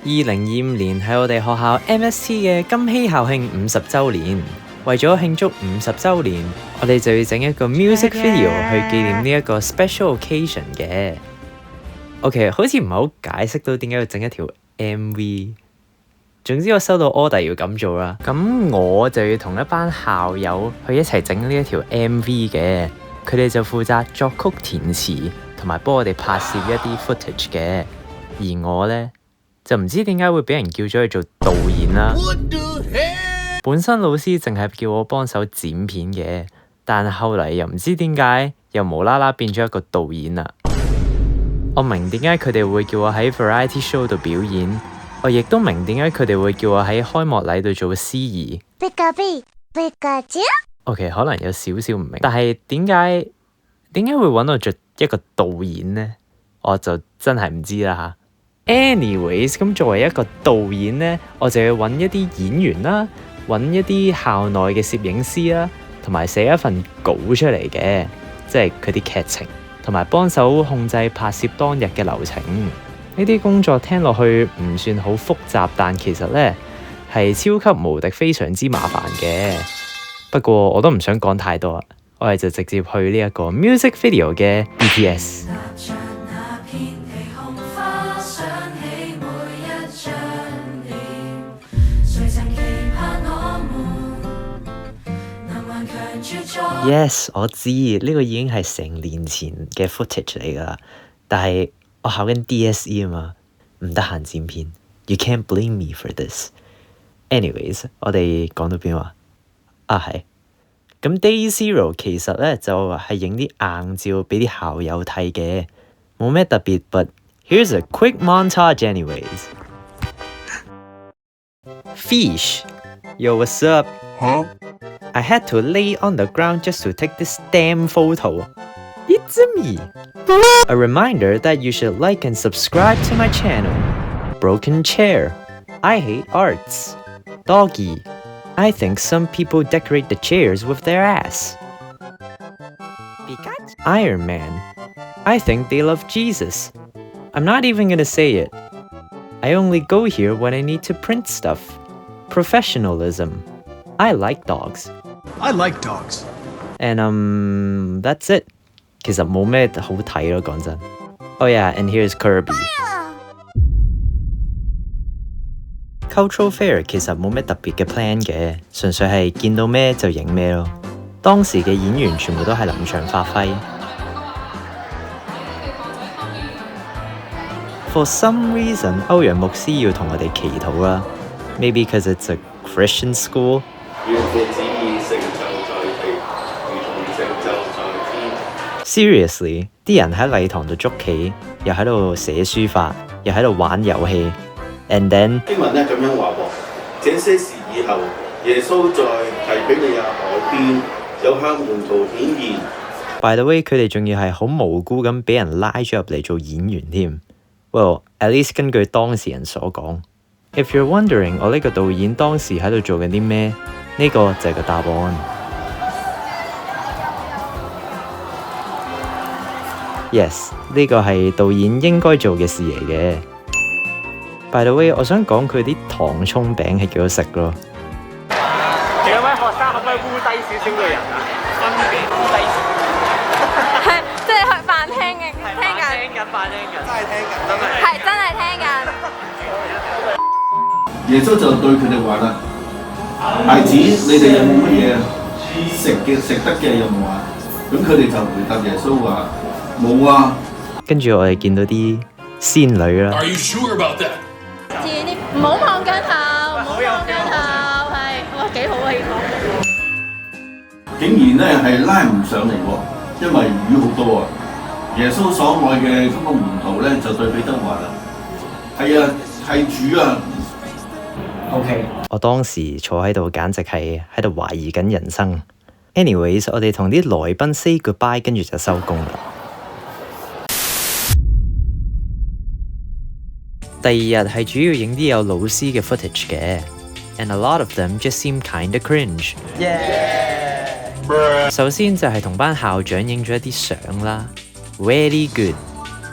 2025年係我哋學校 MST 嘅金禧校慶50週年，為咗慶祝50週年，我哋就要整一個 music video 去紀念呢一個 special occasion 嘅。OK， 好似唔係好解釋到點解要整一條 MV。總之我收到 order 要咁做啦，咁我就要同一班校友去一齊整呢一條 MV 嘅。佢哋就負責作曲填詞，同埋幫我哋拍攝一啲 footage 嘅。而我呢，就唔知點解會俾人叫咗去做導演啦。本身老師淨係叫我幫手剪片嘅，但係後嚟又唔知點解又無啦啦變咗一個導演啦。我明點解佢哋會叫我喺 variety show 度表演，我亦都明點解佢哋會叫我喺開幕禮度做司儀。OK， 可能有少少唔明，但係點解會揾我做一個導演呢？我就真係唔知啦嚇。Anyways， 咁作為一個導演呢，我就要揾一啲演員啦，揾一啲校內嘅攝影師啦，同埋寫一份稿出嚟嘅，即係佢啲劇情，同埋幫手控制拍攝當日嘅流程。呢啲工作聽落去唔算好複雜，但其實呢係超級無敵非常之麻煩嘅。不過我都唔想講太多啦，我哋就直接去呢一個 music video 嘅 BTS。Yes， 我知呢個已經係成年前嘅 footage 嚟㗎啦，但係我考緊 DSE 啊嘛，唔得閒剪片。You can't blame me for this. Anyways， 我哋講到邊話？係。咁 Day Zero 其實咧就係影啲硬照俾啲校友睇嘅，冇咩特別。But here's a quick montage anyways. Fish, yo, what's up? Huh? I had to lay on the ground just to take this damn photo. It's me. A reminder that you should like and subscribe to my channel. Broken chair. I hate arts. Doggy. I think some people decorate the chairs with their ass. Pikachu? Iron Man. I think they love Jesus. I'm not even gonna say it. I only go here when I need to print stuff. Professionalism. I like dogs. I like dogs. And that's it. 其實冇咩好睇咯，講真。Oh yeah, and here's Kirby. Cultural Fair 其實冇咩特別嘅 plan 嘅，純粹係見到咩就影咩咯。當時嘅演員全部都係臨場發揮。For some reason， 歐陽牧師要同我哋祈禱啦。Maybe because it's a Christian school。Seriously， 啲人喺禮堂度捉棋，又喺度寫書法，又喺度玩遊戲。And then 經文咧咁樣話喎，這些事以後，耶穌在提比利亞海邊有向門徒顯現。By the way， 佢哋仲要係好無辜咁俾人拉咗入嚟做演員添。Well， at least 根據當事人所講。If you're wondering， 我呢個導演當時喺度做緊啲咩？呢個就係個答案。Yes， 呢個係導演應該做嘅事嚟嘅。By the way， 我想講佢啲糖葱餅係幾好食咯。兩位學生可唔可以烏低少少嘅人啊？分別烏低少少。係，即係去扮聽嘅，聽緊。真係聽緊，真係。係真係聽緊。耶穌就對佢哋話啦：孩子，你哋有冇乜嘢食得嘅有冇啊？咁佢哋就回答耶穌話：冇啊。跟住我哋見到啲仙女啦。 Are you sure about that? 唔好望鏡頭，唔好望鏡頭，係，哇幾好啊呢個！竟然咧係拉唔上嚟喎，因為魚好多啊！耶穌所愛嘅嗰個門徒咧就對彼得話啦：係啊，係主啊 OK。我當時坐喺度，簡直係喺度懷疑緊人生。Anyways， 我哋同啲來賓 say goodbye， 跟住就收工啦。第二日係主要影啲有老師嘅 footage 嘅 ，and a lot of them just seem kinda cringe。首先就係同班校長影咗一啲相啦 ，very good。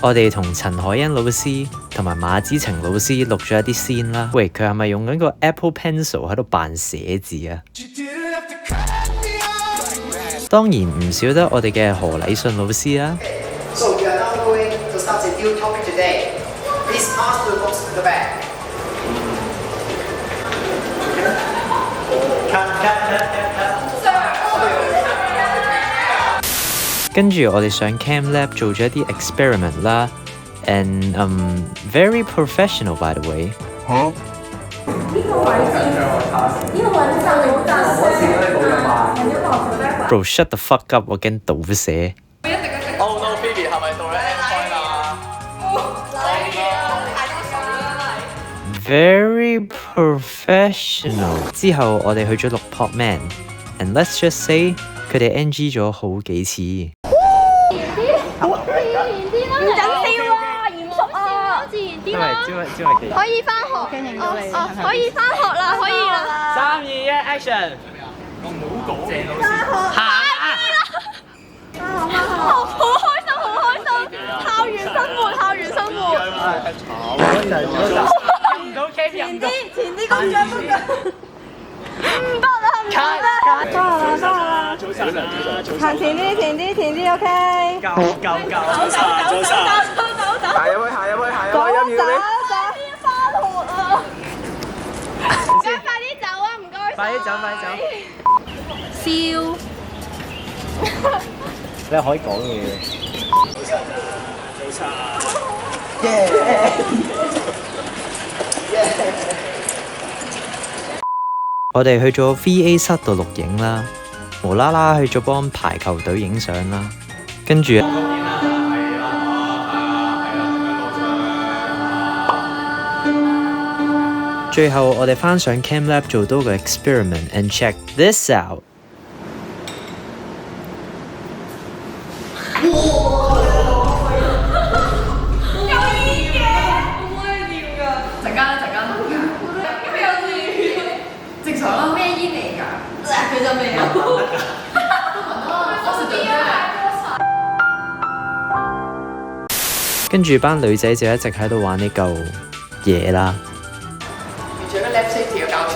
我哋同陳海欣老師同埋馬之晴老師錄咗一啲先啦。喂，佢係咪用緊個 Apple Pencil 喺度扮寫字啊？當然唔少得我哋嘅何禮信老師啦。So we are now going to start a new topic today. Please pass the books to the back. 跟住我哋上 Cam Lab 做咗一啲 experiment 啦，and very professional by the way。Bro shut the fuck up， 我驚倒瀉。Oh no Phoebe 係咪到你 end point 啦？Very professional。之後我哋去咗錄 Pop Man，and let's just say 佢哋 NG 咗好幾次。唔緊要啊，嚴肅啊，自然啲啦。可以翻學，可以翻學啦，可以啦。3、2、1 action！ 我唔好講謝老師。好開心，好開心！校園生活，校園生活。入唔到 K 入唔到。前啲公獎唔得啦，唔得。早晨，行前啲 ，OK。早晨。行入去，走。翻學啊！快啲走啊！唔該。快啲走。笑。你可以講嘢。早晨。我哋去咗 VA 室度錄影啦，無啦啦去咗幫排球隊影相啦，跟住最後我哋翻上 Cam Lab 做多個 experiment and check this out。跟住班女仔就一直喺度玩呢嚿嘢啦。完全係 lab safety 嘅教材。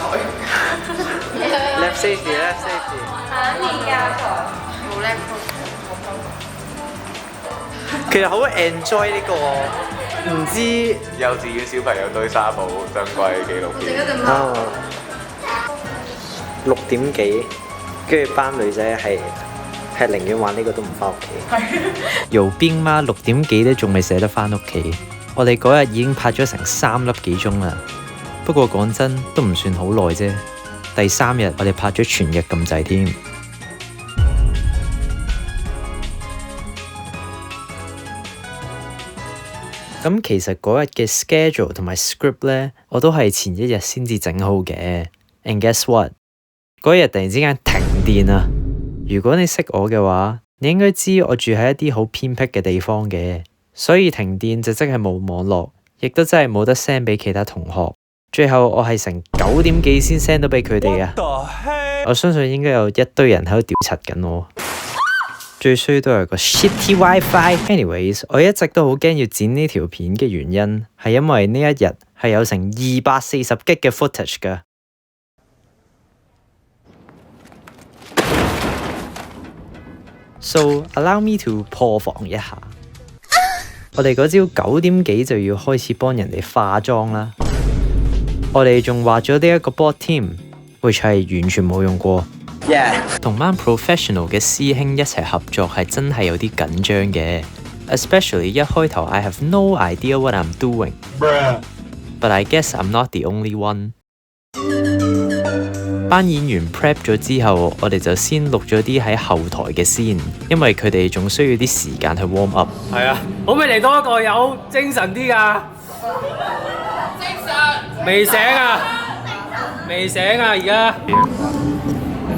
Lab safety。產業教材。冇 lab。其實好 enjoy 呢個，唔知幼稚園小朋友堆沙堡珍貴紀錄片。6點幾，跟住班女仔係寧願玩呢個都唔翻屋企。由邊媽6點幾都仲未捨得翻屋企。我哋嗰日已經拍咗成3粒幾鐘啦。不過講真都唔算好耐啫。第3日我哋拍咗全日咁滯添。咁其實嗰日嘅 schedule 同埋 script 呢，我都係前一日先至整好嘅。And guess what？ 嗰日突然之間停電啊！如果你識我嘅話，你應該知我住喺一啲好偏僻嘅地方嘅，所以停電就即係冇網絡，亦都真係冇得 send 俾其他同學。最後我係成9點幾先 send 到俾佢哋啊！我相信應該有一堆人喺度屌柒緊我。最衰都係個 shitty WiFi。Anyways， 我一直都好驚要剪呢條片嘅原因係因為呢一日係有成240G嘅 footage 㗎。So allow me to 破防一下。我哋嗰朝9點幾就要開始幫人哋化妝啦。我哋仲畫咗呢一個 board team，which 係完全冇用過。同班 professional 嘅師兄一齊合作係真係有啲緊張嘅 ，especially 一開頭 I have no idea what I'm doing， but I guess I'm not the only one。班演員 prep 咗之後，我哋就先錄咗啲喺後台嘅先，因為佢哋仲需要啲時間去 warm up。係啊，可唔可以嚟多一個有精神啲㗎？精神。未醒啊！未醒啊！而家。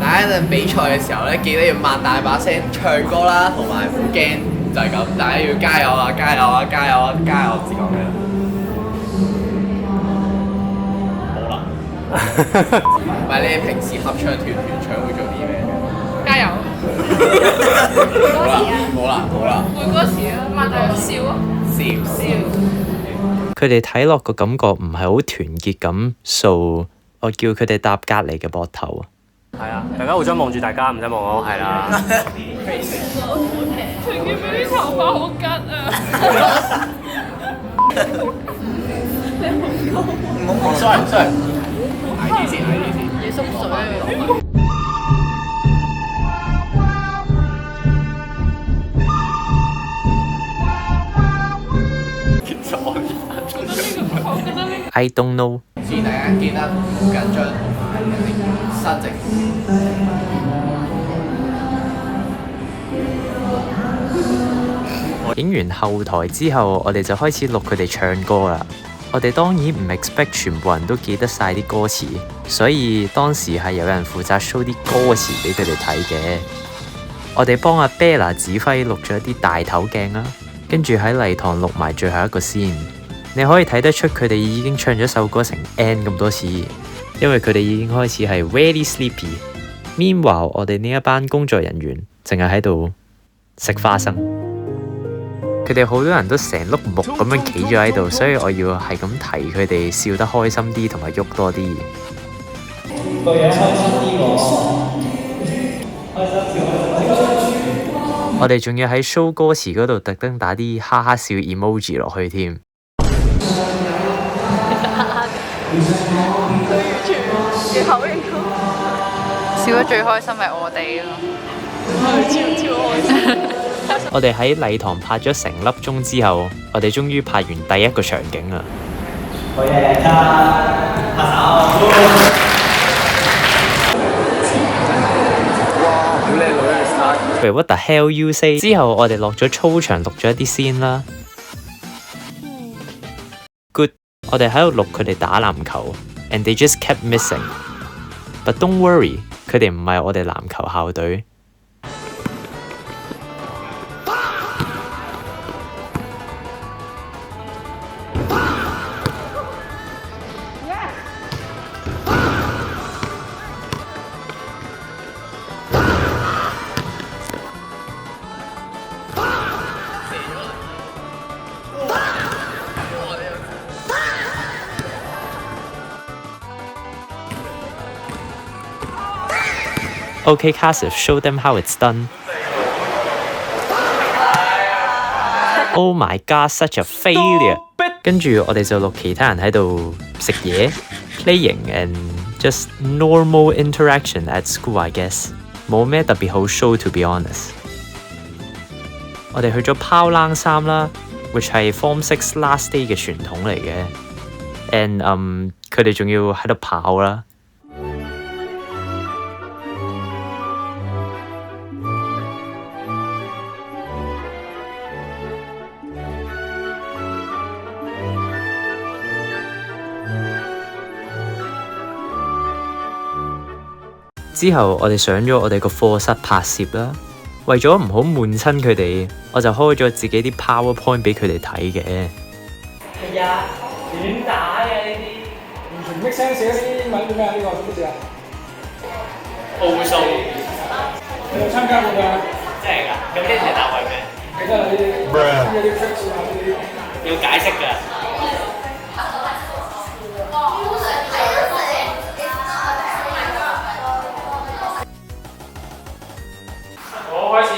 大家喺比賽嘅時候咧，記得要擘大把聲唱歌啦，同埋唔驚，就係咁。大家要加油啊！加油啊！加油啊！加油！自講嘅。唔係你哋平時合唱團唱會做啲咩？加油！冇啦，背歌詞啊，擘大笑啊！佢哋睇落個感覺唔係好團結咁，so 我叫佢哋搭隔離嘅膊頭。係啊，大家互相望住大家，唔使望我，係啦。佢見到啲頭髮好吉啊！唔好 sorry， 捱啲先，要縮水。I don't know。請大家記得唔好緊張同埋一定要伸直。影完後台之後，我哋就開始錄佢哋唱歌啦。我哋當然唔 expect 全部人都記得晒啲歌詞，所以當時係有人負責 show 啲歌詞俾佢哋睇嘅。我哋幫阿 Bella 指揮錄咗一啲大頭鏡啦，跟住喺禮堂錄埋最後一個先。你可以睇得出佢哋已經唱咗首歌成 N 咁多次，因為佢哋已經開始係 very sleepy。Meanwhile， 我哋呢一班工作人員淨係喺度食花生。佢哋好多人都成碌木咁樣企咗喺度，所以我要係咁提佢哋笑得開心啲，同埋喐多啲。個樣開心啲喎！我哋仲要喺 show 歌詞嗰度特登打啲哈哈笑 emoji 落去添。笑得最開心係我哋咯，超開心！我哋喺禮堂拍咗成粒鐘之後，我哋終於拍完第一個場景啦。好嘢，拍手！哇，好靚女！Wait，what the hell you say？ 之後我哋落咗操場錄咗一啲先啦。Good， 我哋喺度錄佢哋打籃球 ，and they just kept missing。But don't worry， 佢哋唔係我哋籃球校隊。Okay, Kasif, show them how it's done. Oh my god, such a failure! 跟住我哋就錄其他人喺度食嘢 playing and just normal interaction at school, I guess. 冇咩特別好 show to be honest. 我哋去咗拋冷衫啦 ，which 係 Form 6 last day 嘅傳統嚟嘅。And 佢哋仲要喺度跑啦。之後我哋上咗我哋個課室拍攝啦，為咗唔好悶親佢哋，我就開咗自己啲 PowerPoint 俾佢哋睇嘅。係啊，亂打嘅呢啲，完全 make sense 嘅啲英文叫咩啊？呢個知唔知啊？奧數。你有參加過㗎？真係㗎？咁呢題答案咩？其實你有啲 tricks 啊，要解釋㗎。開始。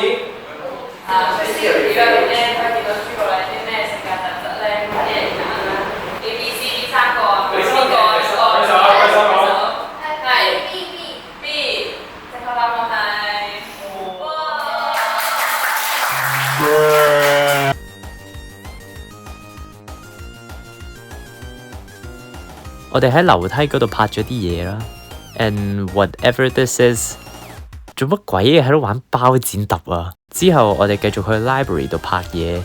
而家你咧可以見到朱古力啲咩性格特質咧，啲人揀啦 ，A、B、C 3個，邊個？係 B， 正確答案係。我哋喺樓梯嗰度拍咗啲嘢啦 ，and whatever this is。做乜鬼嘢喺度玩包剪揼啊！之後我哋繼續去 library 度拍嘢，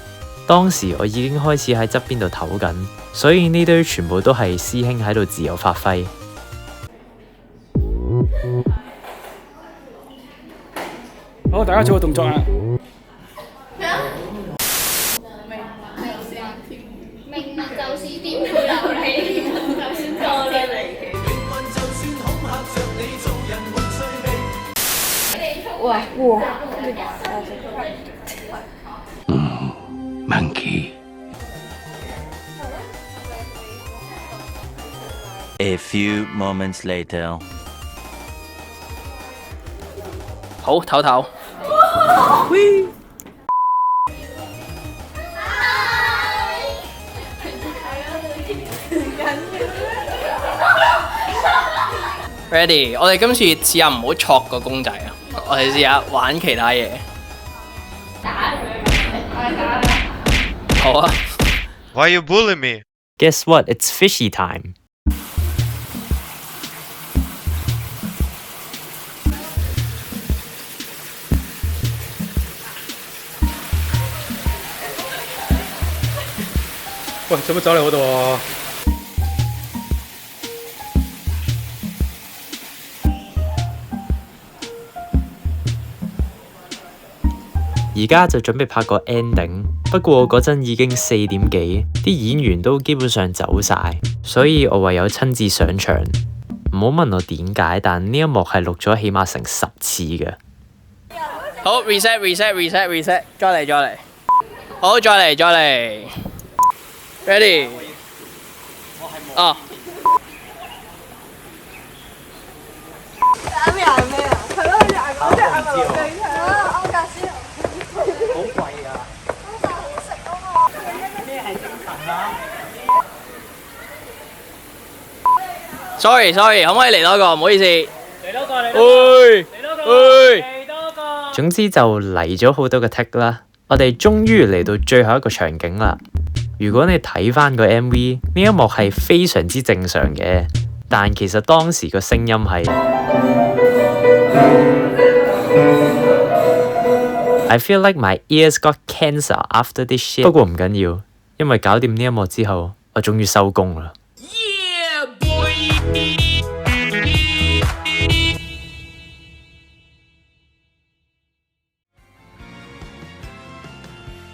當時我已經開始喺側邊度唞緊，所以呢堆全部都係師兄喺度自由發揮。好，大家做個動作啊！命運就是顛沛流離，就算錯咗你。哇！ Monkey。A few moments later. 好，唞唞。Ready， 我哋今次試下唔好戳個公仔啊！我哋試下玩其他嘢。好啊。Why you bully me? Guess what? It's fishy time. 喂，做乜走嚟我度啊？而家就準備拍個 ending，不過嗰陣已經4點幾，啲演員都基本上走晒，所以我唯有親自上場。唔好問我點解，但呢一幕係錄咗起碼成10次嘅。好 ，reset，再嚟。好，再嚟。Ready？ 啊！咩啊？係咯，隻牙膏落地啊！歐格斯。好貴㗎。好食啊嘛！咩係精神啊？Sorry， 可唔可以嚟多個？唔好意思。嚟多個。總之就嚟咗好多個 take 啦。我哋終於嚟到最後一個場景啦。如果你睇翻個 MV， 呢一幕係非常之正常嘅，但其實當時個聲音係 I feel like my ears got cancer after this shit。不過唔緊要，因為搞掂呢一幕之後，我終於收工啦。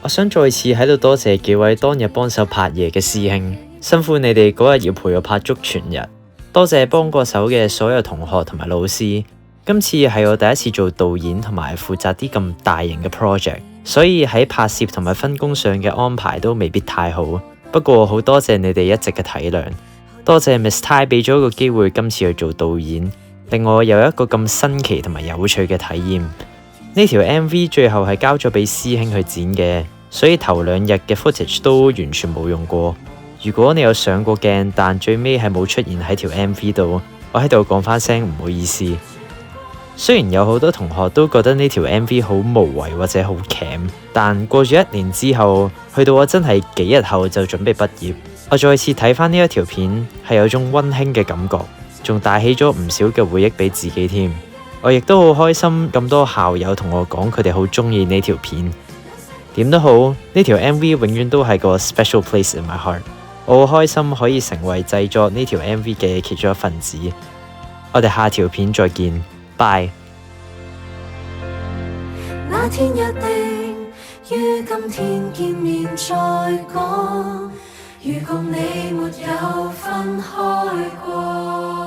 我想再次喺度多謝幾位當日幫手拍嘢嘅師兄，辛苦你哋嗰日要陪我拍足全日。多謝幫過手嘅所有同學同埋老師。今次係我第一次做導演同埋負責啲咁大型嘅 project， 所以喺拍攝同埋分工上嘅安排都未必太好。不過好多謝你哋一直嘅體諒，多謝 Miss Tai 俾咗個機會今次去做導演，令我有一個咁新奇同埋有趣嘅體驗。呢條 MV 最後係交咗俾師兄去剪嘅，所以頭2日嘅 footage 都完全冇用過。如果你有上過鏡，但最尾係冇出現喺條 MV 度，我喺度講返聲唔好意思。雖然有好多同學都覺得呢條 MV 好無謂或者好鉗，但過咗1年之後，去到我真係幾日後就準備畢業，我再次睇返呢一條片，係有種溫馨嘅感覺，仲帶起咗唔少嘅回憶俾自己添。我亦都好開心，咁多校友同我講佢哋好中意呢條片。點都好，呢條 MV 永遠都係個 special place in my heart。我好開心可以成為製作呢條 MV 嘅其中一份子。我哋下條片再見，拜。那天約定於今天見面再講，如共你沒有分開過。